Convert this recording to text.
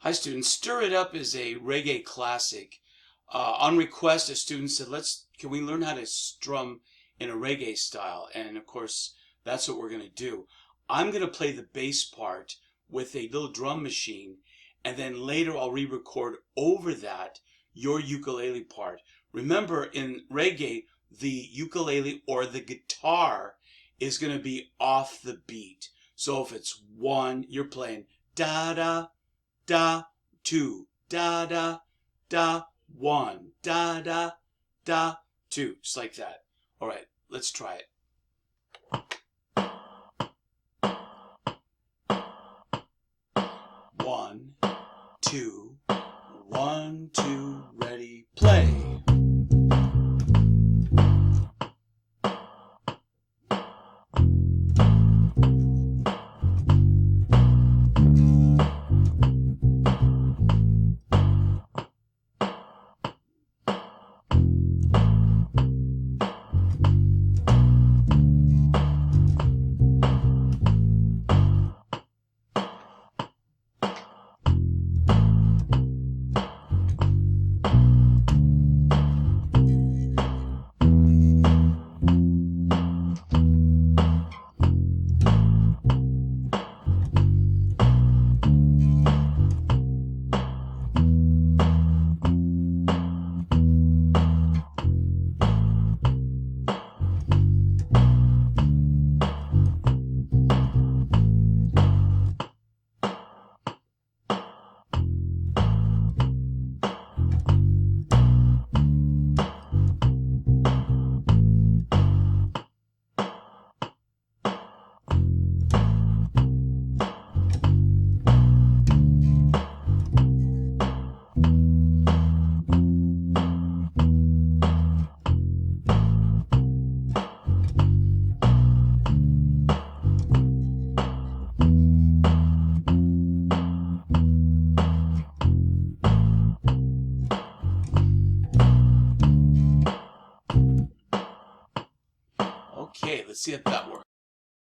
Hi students, Stir It Up is a reggae classic. On request, a student said, can we learn how to strum in a reggae style? And of course, that's what we're going to do. I'm going to play the bass part with a little drum machine, and then later I'll re-record over that your ukulele part. Remember, in reggae, the ukulele or the guitar is going to be off the beat. So if it's one, you're playing da-da, da, two, da, da, da, one, da, da, da, two. Just like that. All right, let's try it. 1, 2, 1, 2, ready, play. Okay, let's see if that works.